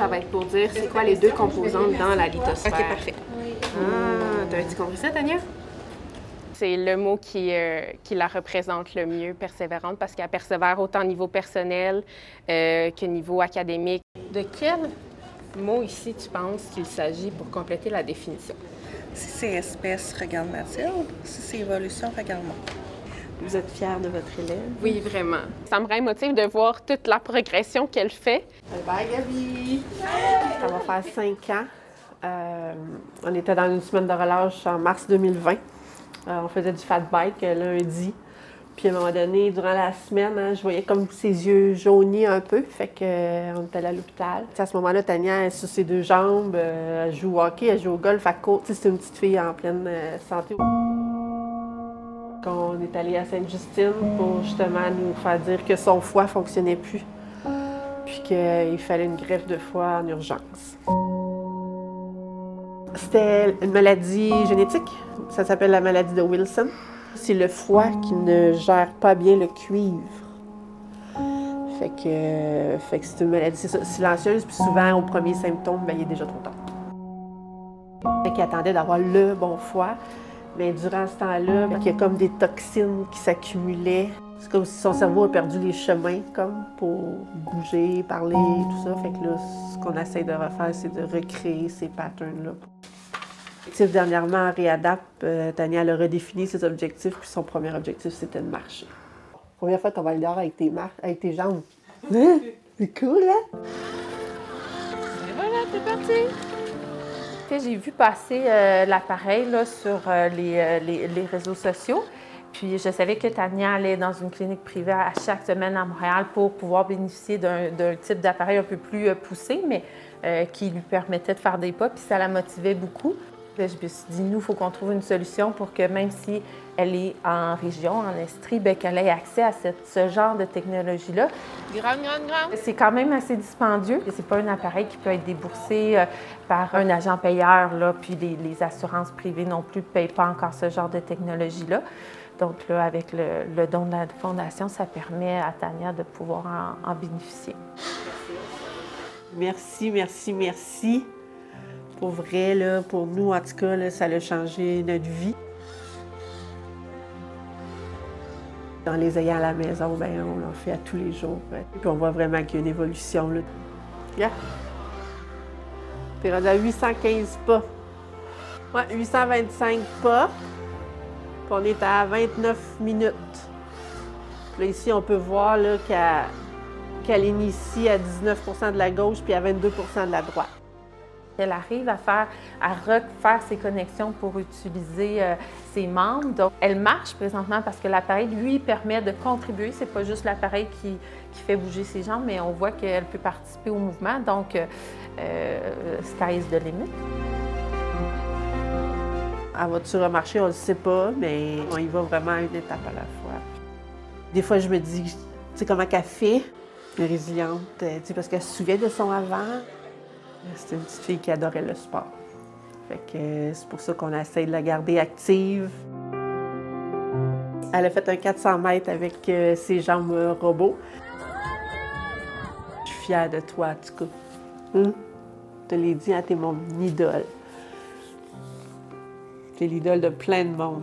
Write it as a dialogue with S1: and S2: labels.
S1: ça va être pour dire c'est quoi les deux composantes dans la lithosphère.
S2: OK, parfait.
S1: T'avais-tu compris ça, Tania?
S3: C'est le mot qui la représente le mieux, persévérante, parce qu'elle persévère autant au niveau personnel que niveau académique. De quel mot ici tu penses qu'il s'agit pour compléter la définition?
S2: Si c'est espèce, regarde Mathilde. Si c'est évolution, regarde moi.
S1: Vous êtes fière de votre élève?
S3: Oui, vraiment. Ça me rend émotive de voir toute la progression qu'elle fait.
S1: Bye, Gabi! Ça va faire 5 ans. On était dans une semaine de relâche en mars 2020. On faisait du fat bike lundi. Puis à un moment donné, durant la semaine, je voyais comme ses yeux jaunis un peu. Fait qu'on est allé à l'hôpital. À ce moment-là, Tania est sur ses 2 jambes. Elle joue au hockey, elle joue au golf à court. C'est une petite fille en pleine santé. On est allé à Sainte-Justine pour justement nous faire dire que son foie ne fonctionnait plus. Puis qu'il fallait une greffe de foie en urgence. C'était une maladie génétique. Ça s'appelle la maladie de Wilson. C'est le foie qui ne gère pas bien le cuivre. Fait que c'est une maladie silencieuse, puis souvent, au premier symptôme, il est déjà trop tard. Fait qu'il attendait d'avoir le bon foie, mais durant ce temps-là, il y a comme des toxines qui s'accumulaient. C'est comme si son cerveau a perdu les chemins comme pour bouger, parler, tout ça. Fait que là, ce qu'on essaie de refaire, c'est de recréer ces patterns-là. Dernièrement, à Réadap, Tania a redéfini ses objectifs, puis son premier objectif, c'était de marcher. Première fois qu'on va aller dehors avec tes jambes. Hein? C'est cool, hein?
S4: Et voilà, c'est parti! J'ai vu passer l'appareil là, sur les réseaux sociaux. Puis je savais que Tania allait dans une clinique privée à chaque semaine à Montréal pour pouvoir bénéficier d'un type d'appareil un peu plus poussé, mais qui lui permettait de faire des pas, puis ça la motivait beaucoup. Là, je me suis dit, nous, il faut qu'on trouve une solution pour que même si elle est en région, en Estrie, qu'elle ait accès à ce genre de technologie-là.
S3: Grande.
S4: C'est quand même assez dispendieux. C'est pas un appareil qui peut être déboursé par un agent payeur, là, puis les assurances privées non plus ne payent pas encore ce genre de technologie-là. Donc là, avec le don de la Fondation, ça permet à Tania de pouvoir en bénéficier.
S1: Merci. Pour vrai, là, pour nous, en tout cas, là, ça a changé notre vie. En les ayant à la maison, on l'en fait à tous les jours. Puis on voit vraiment qu'il y a une évolution. Là. Yeah. T'es rendu à 815 pas. Ouais, 825 pas. Puis on est à 29 minutes. Puis là, ici, on peut voir là, qu'elle initie à 19 de la gauche puis à 22 de la droite.
S4: Elle arrive à refaire ses connexions pour utiliser ses membres. Donc, elle marche présentement parce que l'appareil lui permet de contribuer. C'est pas juste l'appareil qui fait bouger ses jambes, mais on voit qu'elle peut participer au mouvement. Donc, sky is the limit.
S1: Elle va-tu remarcher? On ne le sait pas, mais on y va vraiment une étape à la fois. Des fois, je me dis, tu sais comment qu'elle fait, elle est résiliente, parce qu'elle se souvient de son avant. C'était une petite fille qui adorait le sport. Fait que c'est pour ça qu'on essaie de la garder active. Elle a fait un 400 mètres avec ses jambes robots. Je suis fière de toi, en tout cas. Je te l'ai dit, hein, t'es mon idole. T'es l'idole de plein de monde.